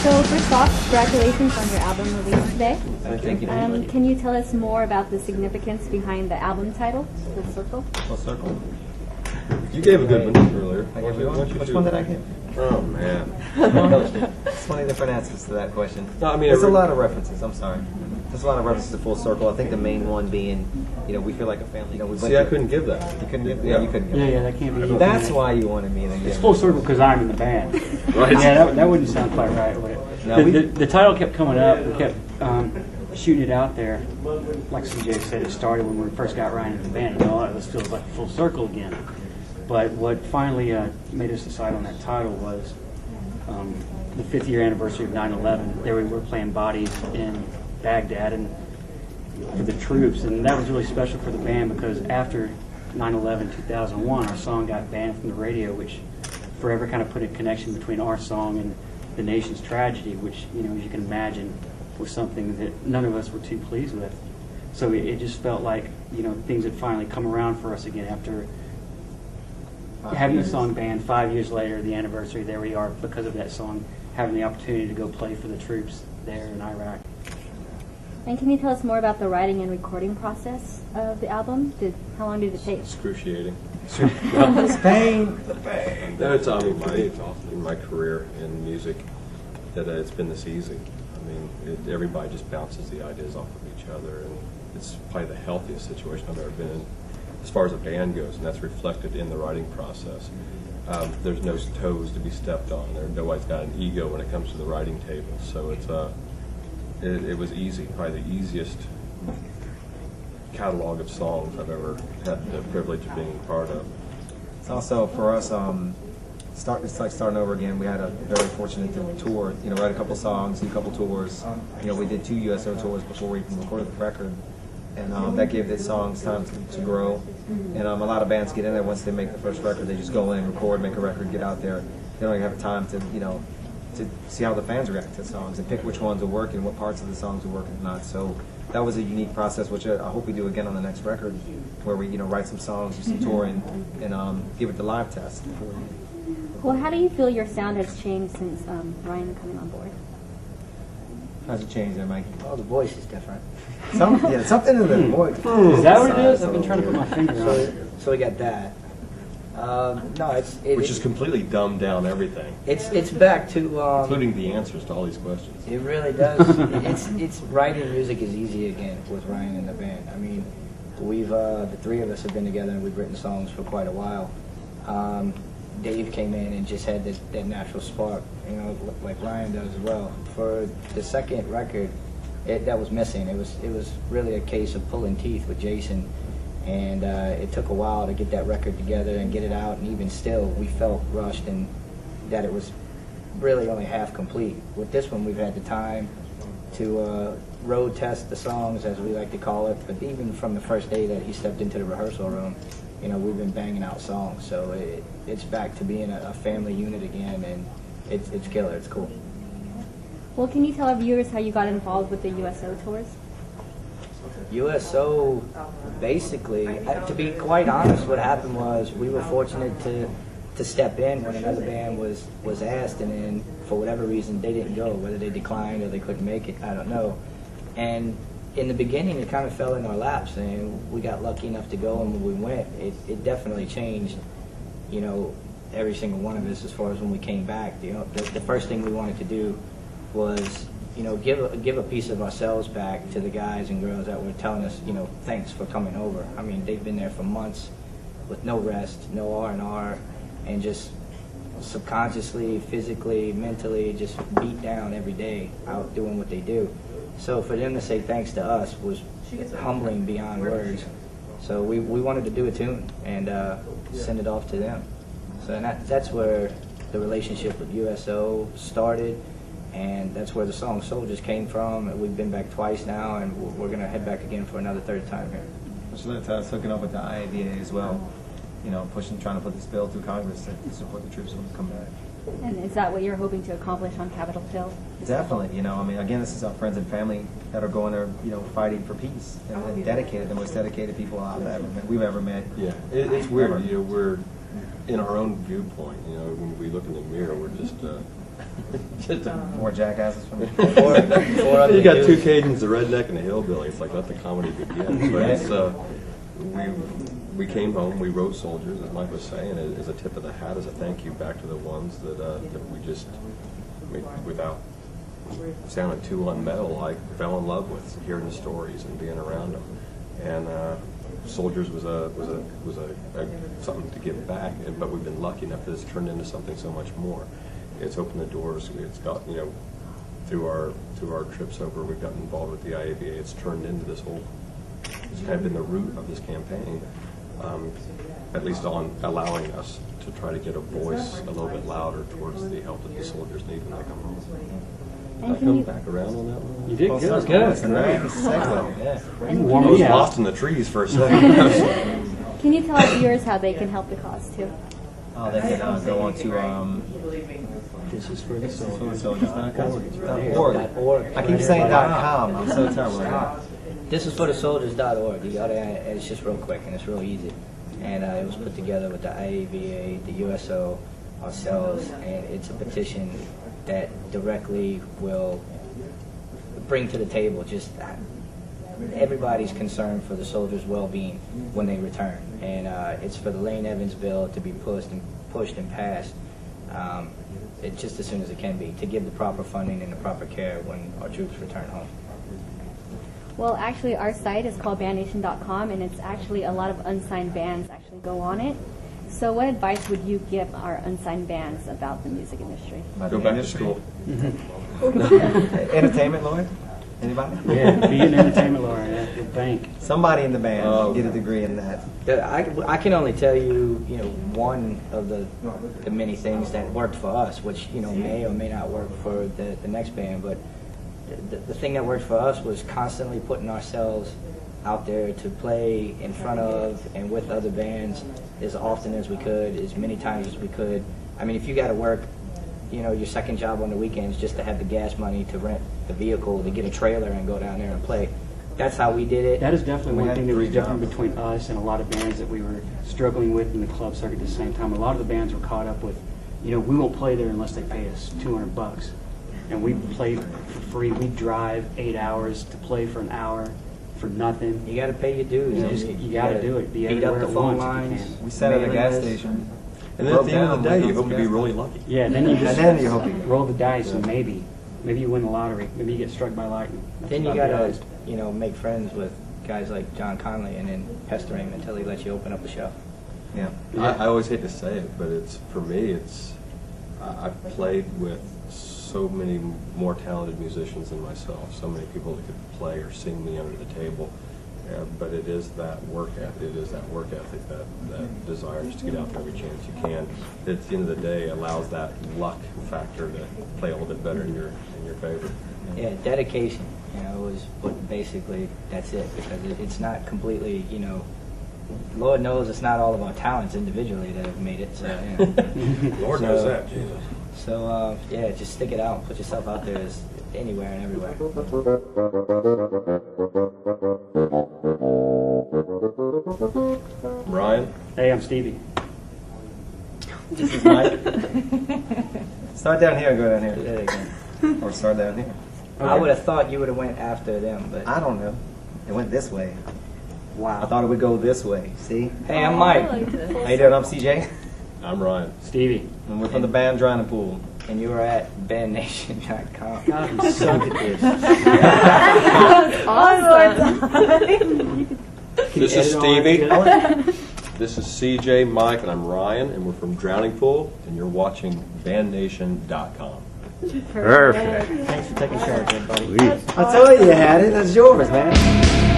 So first off, congratulations on your album release today. Thank you. Can you tell us more about the significance behind the album title, Full Circle? Full Circle. You gave a good one earlier. I gave you one? Which one did I give? Oh, man. There's 20 different answers to that question. No, I mean, there's a lot of references. I'm sorry. There's a lot of references to Full Circle. I think the main one being, we feel like a family. See, I couldn't give that. You couldn't give. Yeah, you couldn't give. Yeah, that can't be. That's why you wanted me to give. It's Full Circle because I'm in the band. Right. Yeah, that wouldn't sound quite right, would it? No, The title kept coming up. We kept shooting it out there. Like CJ said, it started when we first got Ryan in the band. This feels like Full Circle again. But what finally made us decide on that title was the 5th year anniversary of 9/11. There we were playing Bodies in Baghdad and for the troops, and that was really special for the band because after 9/11/2001, our song got banned from the radio, which forever kind of put a connection between our song and the nation's tragedy, which, as you can imagine, was something that none of us were too pleased with. So it just felt like, things had finally come around for us again after having the song banned 5 years later, the anniversary. There we are because of that song, having the opportunity to go play for the troops there in Iraq. And can you tell us more about the writing and recording process of the album? How long did it take? Excruciating. The pain. No, it's in my career in music that it's been this easy. I mean, everybody just bounces the ideas off of each other, and it's probably the healthiest situation I've ever been in as far as a band goes, and that's reflected in the writing process. There's no toes to be stepped on. Nobody's got an ego when it comes to the writing table, so it was easy, probably the easiest catalog of songs I've ever had the privilege of being part of. It's also for us, it's like starting over again. We had a very fortunate tour, write a couple songs, do a couple tours. We did 2 USO tours before we even recorded the record, and that gave the songs time to grow. And a lot of bands get in there once they make the first record. They just go in, record, make a record, get out there. They don't even have time to, to see how the fans react to songs and pick which ones will work and what parts of the songs will work and not. So that was a unique process, which I hope we do again on the next record, where we write some songs, do some touring, and give it the live test. Well, how do you feel your sound has changed since Ryan coming on board? How's it changed there, Mike? Oh, the voice is different. Something in the voice. Is that what it is? I've been trying to put my finger on it. So we got that. No, Which is completely dumbed down everything, it's back to including the answers to all these questions. it really does. it's writing music is easy again with Ryan and the band. I mean, we've the 3 of us have been together and we've written songs for quite a while. Dave came in and just had that natural spark, like Ryan does as well. For the second record, that was missing. It was really a case of pulling teeth with Jason, and it took a while to get that record together and get it out. And even still, we felt rushed and that it was really only half complete. With this one, we've had the time to road test the songs, as we like to call it. But even from the first day that he stepped into the rehearsal room, we've been banging out songs, so it's back to being a family unit again, and it's killer. It's cool. Well, can you tell our viewers how you got involved with the USO tours? USO, basically, to be quite honest, what happened was we were fortunate to step in when another band was asked, and then for whatever reason they didn't go, whether they declined or they couldn't make it, I don't know. And in the beginning, it kind of fell in our laps, and we got lucky enough to go, and when we went, it definitely changed, every single one of us as far as when we came back. The first thing we wanted to do was, give a piece of ourselves back to the guys and girls that were telling us, thanks for coming over. I mean, they've been there for months with no rest, no R&R, and just subconsciously, physically, mentally, just beat down every day out doing what they do. So for them to say thanks to us was humbling beyond words. So we wanted to do a tune and send it off to them. So that's where the relationship with USO started, and that's where the song Soldiers came from. And we've been back twice now, and we're going to head back again for another 3rd time here. Which led to us hooking up with the IAVA as well, trying to put this bill through Congress to support the troops when they come back. And is that what you're hoping to accomplish on Capitol Hill? Definitely, again, this is our friends and family that are going there, fighting for peace and dedicated, the most dedicated people we've ever met. Yeah, it's weird. We're in our own viewpoint. When we look in the mirror, we're just Just More jackasses from Four other you got two dudes. Cajuns, the redneck and the hillbilly. It's like let the comedy begin. But it's we came home. We wrote "Soldiers," as Mike was saying, as a tip of the hat, as a thank you back to the ones that we just, without sounding too unmetal, like fell in love with hearing the stories and being around them. And "Soldiers" was a something to give back. But we've been lucky enough that it's turned into something so much more. It's opened the doors. It's got, through our trips over, we've gotten involved with the IAVA. It's turned into this whole. It's kind of been the root of this campaign, at least on allowing us to try to get a voice a little bit louder towards the help that the soldiers need when they come home. Did I And can come you- back around on that one? You did Well, good. sounds Good. That's a nice segue. Yeah. And Warm I can, was you, Yeah. lost in the trees for a second. can you tell our viewers how they can help the cause too? Oh, they can go on to This is for the .org. .org. I keep saying .com. I'm so terrible. This is for the soldiers.org. You gotta, it's just real quick and it's real easy. And it was put together with the IAVA, the USO, ourselves, and it's a petition that directly will bring to the table just everybody's concern for the soldiers' well-being when they return. And it's for the Lane Evans bill to be pushed and passed just as soon as it can be, to give the proper funding and the proper care when our troops return home. Well, actually, our site is called bandnation.com, and it's actually a lot of unsigned bands actually go on it. So what advice would you give our unsigned bands about the music industry? Go back to school. Entertainment lawyer? Anybody? Yeah, be an entertainment lawyer at the bank. Somebody in the band get a degree in that. I can only tell you, one of the many things that worked for us, which, may or may not work for the next band, but the thing that worked for us was constantly putting ourselves out there to play in front of and with other bands as often as we could, as many times as we could. I mean, if you got to work, your second job on the weekends just to have the gas money to rent the vehicle, to get a trailer and go down there and play. That's how we did it. That is definitely We one had thing that was 3 different jobs. between us and a lot of bands that we were struggling with in the club circuit at the same time. A lot of the bands were caught up with, we won't play there unless they pay us $200. And we play for free. We drive 8 hours to play for an hour for nothing. You got to pay your dues. You gotta do it. Be Beat up everywhere the at phone once if you lines. can. We sat at a mailing gas lists. station. And then at the end of the day, you hope to be really lucky. Yeah, then you just And then you hope you- roll the dice and maybe you win the lottery. Maybe you get struck by lightning. That's Then you about got it. to, make friends with guys like John Conley and then pester him until he lets you open up a show. Yeah. I always hate to say it, but for me, I've played with so many more talented musicians than myself, so many people that could play or sing me under the table. But it is that work ethic. It is that work ethic, that desire just to get out there every chance you can. That at the end of the day allows that luck factor to play a little bit better in your favor. Yeah, dedication, was what basically that's it, because it's not completely, Lord knows it's not all of our talents individually that have made it. So, Lord knows that, Jesus. So, just stick it out and put yourself out there anywhere and everywhere. Ryan? Hey, I'm Stevie. This is Mike. Start down here and go down Do here. that again. Or start down here. I would have thought you would have went after them, but I don't know. It went this way. Wow. I thought it would go this way. See? hey, I'm Mike, How you doing? I'm CJ. I'm Ryan. Stevie. And we're from the band Drowning Pool. and you were at bandnation.com. God, I'm so good at this. This is edit all that Stevie. together? This is CJ, Mike, and I'm Ryan, and we're from Drowning Pool, and you're watching bandnation.com. Perfect. Thanks for taking charge, everybody. I told you had it. That's yours, man.